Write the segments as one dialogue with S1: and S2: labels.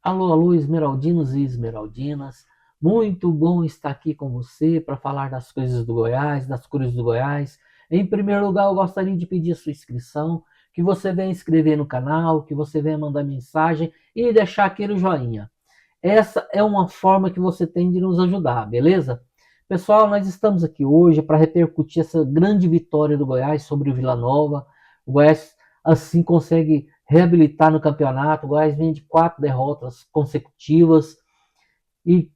S1: Alô, alô, esmeraldinos e esmeraldinas. Muito bom estar aqui com você para falar das coisas do Goiás, das cores do Goiás. Em primeiro lugar, eu gostaria de pedir a sua inscrição, que você venha inscrever no canal, que você venha mandar mensagem e deixar aquele joinha. Essa é uma forma que você tem de nos ajudar, beleza? Pessoal, nós estamos aqui hoje para repercutir essa grande vitória do Goiás sobre o Vila Nova. O Goiás assim consegue reabilitar no campeonato. O Goiás vem de 4 derrotas consecutivas e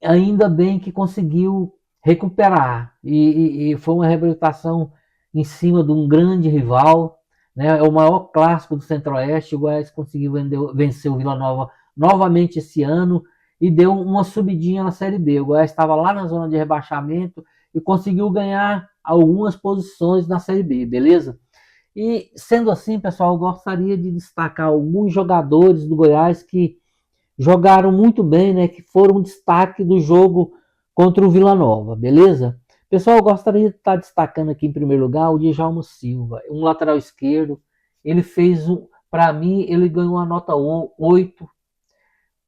S1: ainda bem que conseguiu recuperar. E foi uma reabilitação em cima de um grande rival, né? É o maior clássico do Centro-Oeste. O Goiás conseguiu vencer o Vila Nova novamente esse ano e deu uma subidinha na Série B. O Goiás estava lá na zona de rebaixamento e conseguiu ganhar algumas posições na Série B, beleza? E sendo assim, pessoal, eu gostaria de destacar alguns jogadores do Goiás que jogaram muito bem, né? Que foram destaque do jogo contra o Vila Nova, beleza? Pessoal, eu gostaria de estar destacando aqui em primeiro lugar o Djalma Silva, um lateral esquerdo. Ele fez para mim, ele ganhou a nota 8,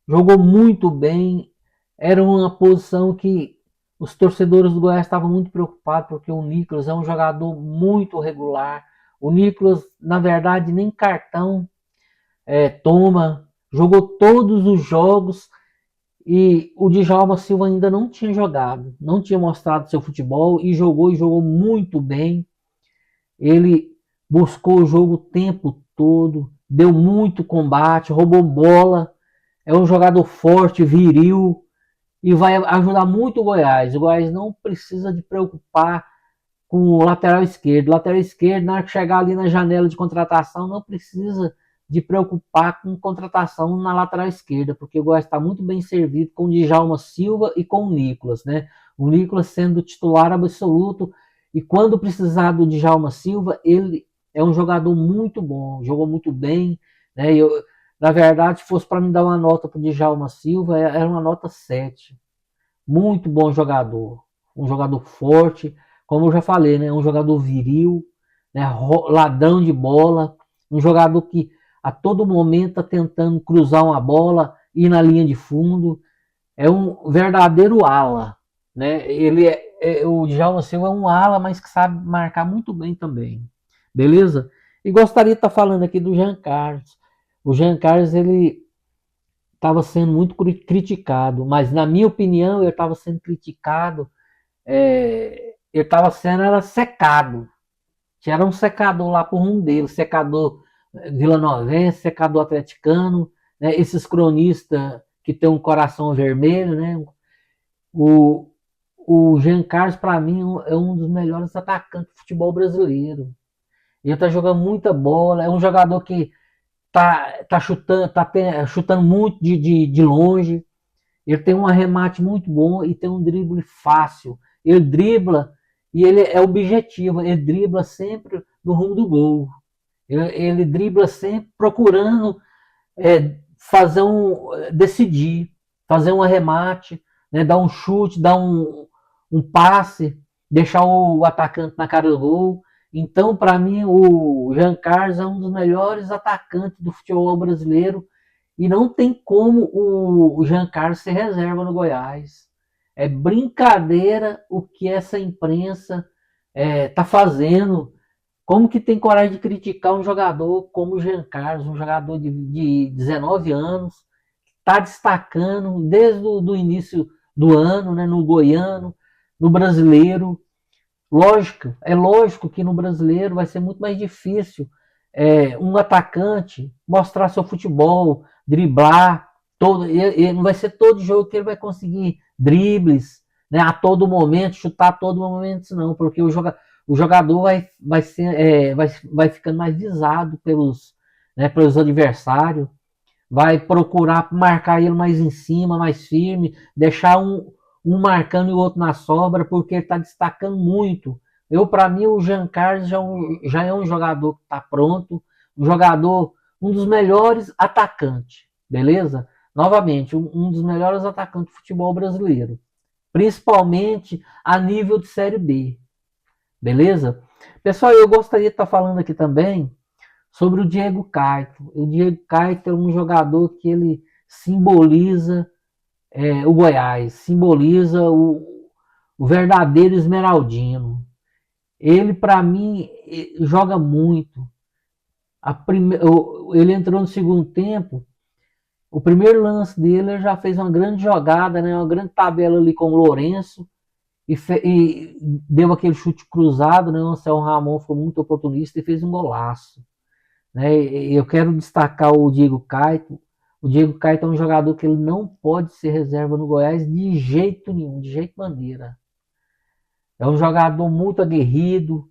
S1: jogou muito bem. Era uma posição que os torcedores do Goiás estavam muito preocupados, porque o Nicolas é um jogador muito regular. O Nicolas, na verdade, nem cartão toma, jogou todos os jogos e o Djalma Silva ainda não tinha jogado, não tinha mostrado seu futebol e jogou muito bem. Ele buscou o jogo o tempo todo, deu muito combate, roubou bola, é um jogador forte, viril e vai ajudar muito o Goiás. O Goiás não precisa de preocupar com o lateral esquerdo. O lateral esquerdo, na hora que chegar ali na janela de contratação, não precisa de preocupar com contratação na lateral esquerda, porque o Goiás está muito bem servido com o Djalma Silva e com o Nicolas, né? O Nicolas sendo titular absoluto, e quando precisar do Djalma Silva, ele é um jogador muito bom, jogou muito bem, né? Na verdade, se fosse para me dar uma nota para o Djalma Silva, era uma nota 7. Muito bom jogador, um jogador forte, como eu já falei, né? Um jogador viril, né? Ladrão de bola, um jogador que a todo momento está tentando cruzar uma bola, ir na linha de fundo. É um verdadeiro ala, né? O Djalma Silva é um ala, mas que sabe marcar muito bem também, beleza? E gostaria de estar falando aqui do Jean Carlos. O Jean Carlos, ele estava sendo muito criticado, mas na minha opinião ele estava sendo criticado, ele estava sendo era secado. Tinha um secador lá por um deles, secador vilanovense, secador atleticano, né? Esses cronistas que tem um coração vermelho, né? O, o Jean Carlos, para mim, é um dos melhores atacantes do futebol brasileiro. Ele está jogando muita bola, é um jogador que tá chutando muito de longe. Ele tem um arremate muito bom e tem um drible fácil. Ele dribla e ele é objetivo. Ele dribla sempre no rumo do gol. Ele dribla sempre procurando fazer decidir, fazer um arremate, né, dar um chute, dar um passe, deixar o atacante na cara do gol. Então, para mim, o Jean Carlos é um dos melhores atacantes do futebol brasileiro e não tem como o Jean Carlos ser reserva no Goiás. É brincadeira o que essa imprensa tá fazendo. Como que tem coragem de criticar um jogador como o Jean Carlos, um jogador de 19 anos, está destacando desde o início do ano, né, no goiano, no brasileiro. É lógico que no brasileiro vai ser muito mais difícil um atacante mostrar seu futebol, driblar, não vai ser todo jogo que ele vai conseguir dribles, né, a todo momento, chutar a todo momento, não, porque o jogador vai ficando mais visado pelos adversários, vai procurar marcar ele mais em cima, mais firme, deixar um marcando e o outro na sobra, porque ele está destacando muito. Para mim, o Jean Carlos já é um jogador que está pronto, um dos melhores atacantes, beleza? Novamente, um dos melhores atacantes do futebol brasileiro, principalmente a nível de Série B, beleza? Pessoal, eu gostaria de estar falando aqui também sobre o Diego Caetano. O Diego Caetano é um jogador que ele simboliza o Goiás, simboliza o verdadeiro esmeraldino. Ele, para mim, joga muito. Ele entrou no segundo tempo, o primeiro lance dele ele já fez uma grande jogada, né, uma grande tabela ali com o Lourenço, e deu aquele chute cruzado, né, o Anselmo Ramon foi muito oportunista e fez um golaço. Né? Eu quero destacar o Diego Caetano. O Diego Caetano é um jogador que ele não pode ser reserva no Goiás de jeito nenhum, de jeito maneira. É um jogador muito aguerrido,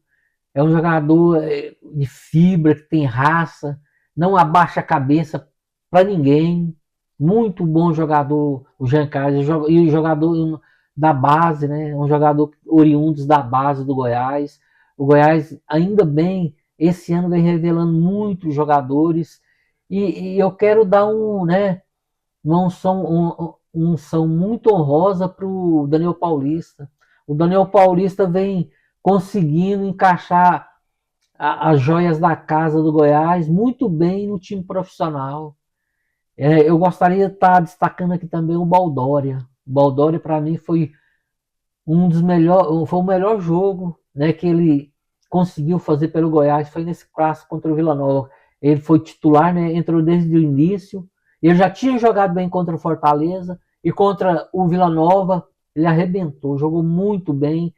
S1: é um jogador de fibra, que tem raça, não abaixa a cabeça para ninguém. Muito bom jogador, o Jean Carlos, e jogador da base, né? Um jogador oriundo da base do Goiás. O Goiás, ainda bem, esse ano vem revelando muitos jogadores. E eu quero dar uma unção muito honrosa para o Daniel Paulista. O Daniel Paulista vem conseguindo encaixar as joias da casa do Goiás muito bem no time profissional. Eu gostaria de estar destacando aqui também o Baldória. O Baldória, para mim, foi foi o melhor jogo, né, que ele conseguiu fazer pelo Goiás. Foi nesse clássico contra o Vila Nova. Ele foi titular, né, entrou desde o início. Ele já tinha jogado bem contra o Fortaleza e contra o Vila Nova. Ele arrebentou, jogou muito bem.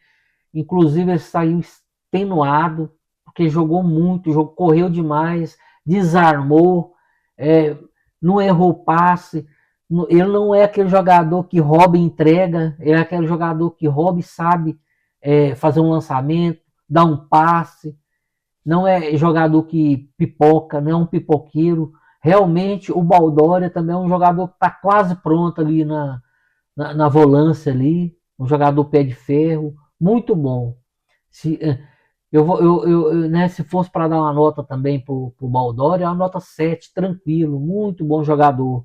S1: Inclusive, ele saiu extenuado, porque jogou muito, correu demais, desarmou, não errou passe. Ele não é aquele jogador que rouba e entrega, ele é aquele jogador que rouba e sabe fazer um lançamento, dar um passe. Não é jogador que pipoca, não é um pipoqueiro. Realmente, o Baldória também é um jogador que está quase pronto ali na volância ali, um jogador pé de ferro, muito bom. Se, né, se fosse para dar uma nota também para o Baldória, é uma nota 7, tranquilo, muito bom jogador.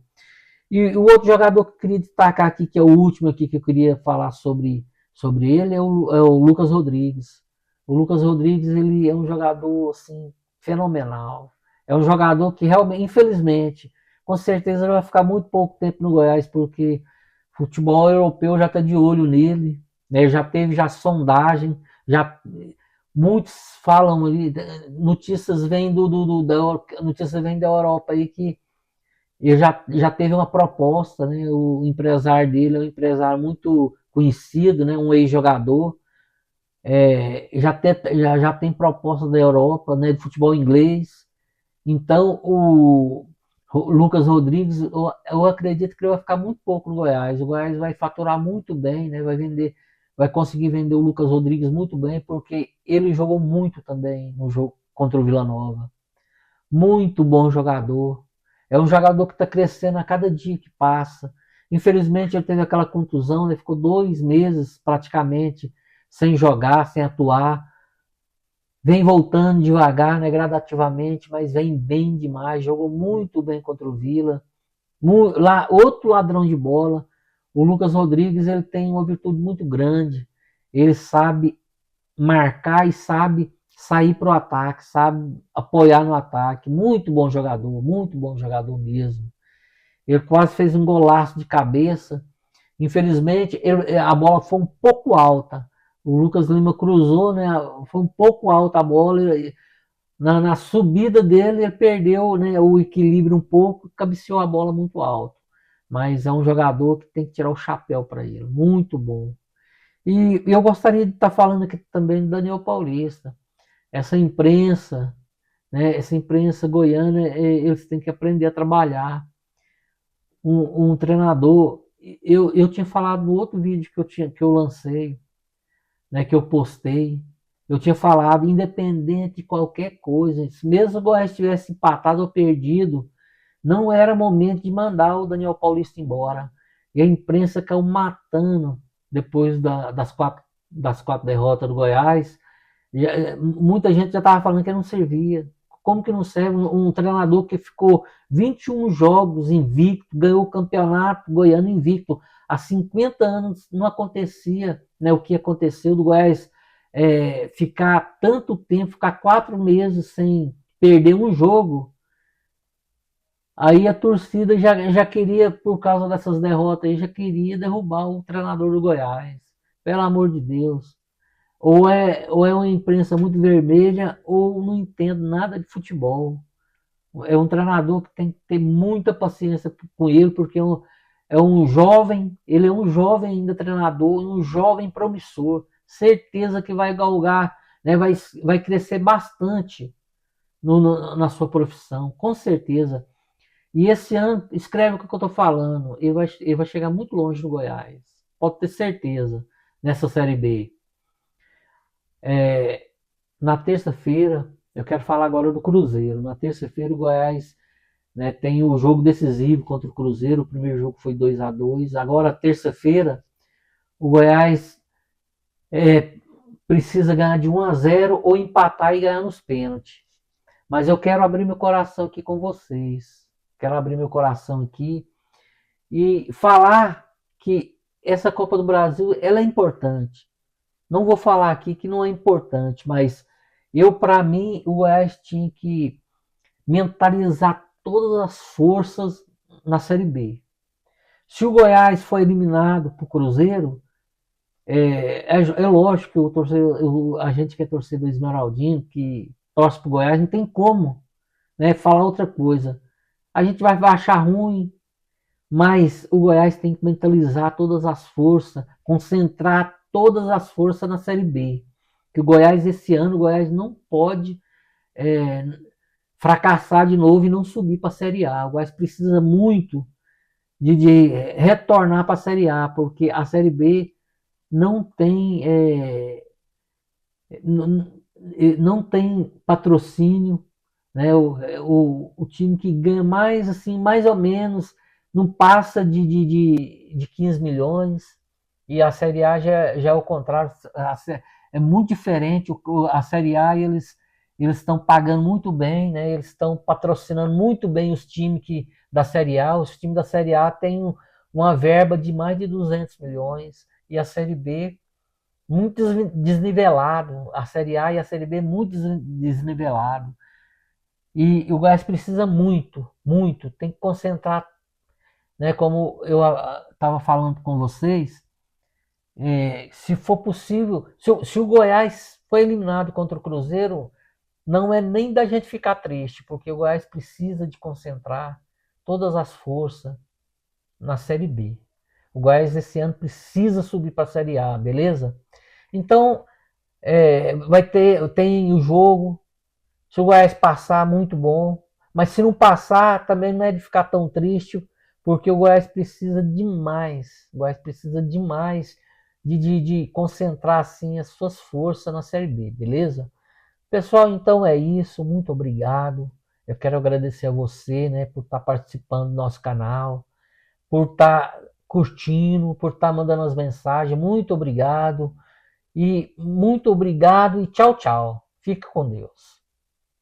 S1: E o outro jogador que eu queria destacar aqui, que é o último aqui que eu queria falar sobre ele, é o Lucas Rodrigues. O Lucas Rodrigues, ele é um jogador assim, fenomenal. É um jogador que realmente, infelizmente, com certeza ele vai ficar muito pouco tempo no Goiás, porque o futebol europeu já está de olho nele, né? Já teve sondagem, já muitos falam ali, notícias vêm notícias vêm da Europa aí que ele já teve uma proposta, né? O empresário dele é um empresário muito conhecido, né? Um ex-jogador. Já tem proposta da Europa, né? De futebol inglês. Então, o Lucas Rodrigues, eu acredito que ele vai ficar muito pouco no Goiás. O Goiás vai faturar muito bem, né? Vai conseguir vender o Lucas Rodrigues muito bem, porque ele jogou muito também no jogo contra o Vila Nova. Muito bom jogador. É um jogador que está crescendo a cada dia que passa. Infelizmente, ele teve aquela contusão, ele ficou 2 meses praticamente sem jogar, sem atuar. Vem voltando devagar, né, gradativamente, mas vem bem demais. Jogou muito bem contra o Vila. Lá, outro ladrão de bola. O Lucas Rodrigues, ele tem uma virtude muito grande. Ele sabe marcar e sabe sair para o ataque, sabe apoiar no ataque. Muito bom jogador mesmo. Ele quase fez um golaço de cabeça. Infelizmente, a bola foi um pouco alta. O Lucas Lima cruzou, né? Foi um pouco alta a bola. Na subida dele, ele perdeu, né, o equilíbrio um pouco e cabeceou a bola muito alto. Mas é um jogador que tem que tirar o chapéu para ele. Muito bom. E eu gostaria de estar falando aqui também do Daniel Paulista. Essa imprensa, né, essa imprensa goiana, eles têm que aprender a trabalhar. Um treinador, eu tinha falado no outro vídeo que eu lancei, né, que eu postei, eu tinha falado, independente de qualquer coisa, mesmo o Goiás tivesse empatado ou perdido, não era momento de mandar o Daniel Paulista embora. E a imprensa caiu matando depois das quatro derrotas do Goiás. Muita gente já estava falando que não servia. Como que não serve um treinador que ficou 21 jogos invicto, ganhou o campeonato goiano invicto? Há 50 anos não acontecia, né, o que aconteceu do Goiás ficar tanto tempo, ficar 4 meses sem perder um jogo. Aí a torcida já queria, por causa dessas derrotas aí, já queria derrubar o treinador do Goiás. Pelo amor de Deus. Ou é uma imprensa muito vermelha, ou não entende nada de futebol. É um treinador que tem que ter muita paciência com ele, porque é um jovem, ele é um jovem ainda treinador, um jovem promissor. Certeza que vai galgar, né, vai crescer bastante na sua profissão, com certeza. E esse ano, escreve o que eu estou falando, ele vai chegar muito longe no Goiás. Pode ter certeza, nessa Série B. Na terça-feira, eu quero falar agora do Cruzeiro. Na terça-feira, o Goiás, né, tem o jogo decisivo contra o Cruzeiro. O primeiro jogo foi 2-2. Agora, terça-feira, o Goiás precisa ganhar de 1-0 ou empatar e ganhar nos pênaltis. Mas eu quero abrir meu coração aqui com vocês. Quero abrir meu coração aqui e falar que essa Copa do Brasil ela é importante. Não vou falar aqui que não é importante, mas para mim, o Goiás tinha que mentalizar todas as forças na Série B. Se o Goiás foi eliminado para o Cruzeiro, é lógico que a gente que é torcedor esmeraldino, que torce para o Goiás, não tem como, né, falar outra coisa. A gente vai achar ruim, mas o Goiás tem que mentalizar todas as forças, concentrar todas as forças na Série B. Que o Goiás, esse ano, o Goiás não pode é, fracassar de novo e não subir para a Série A. O Goiás precisa muito de retornar para a Série A, porque a Série B não tem, não tem patrocínio, né? O time que ganha mais, assim, mais ou menos, não passa de 15 milhões, e a Série A já é o contrário, é muito diferente. A Série A eles estão pagando muito bem, né? Eles estão patrocinando muito bem os times da Série A. Os times da Série A têm uma verba de mais de 200 milhões, e a Série B muito desnivelado. A Série A e a Série B muito desnivelado. E o Goiás precisa muito, muito, tem que concentrar, né? Como eu estava falando com vocês, se for possível, se o Goiás foi eliminado contra o Cruzeiro, não é nem da gente ficar triste, porque o Goiás precisa de concentrar todas as forças na Série B. O Goiás esse ano precisa subir para a Série A, beleza? Então, tem o jogo. Se o Goiás passar, muito bom. Mas se não passar, também não é de ficar tão triste, porque o Goiás precisa demais. O Goiás precisa demais de concentrar assim as suas forças na Série B, beleza? Pessoal, então é isso. Muito obrigado. Eu quero agradecer a você, né, por estar participando do nosso canal, por estar curtindo, por estar mandando as mensagens. Muito obrigado. E muito obrigado e tchau, tchau. Fique com Deus.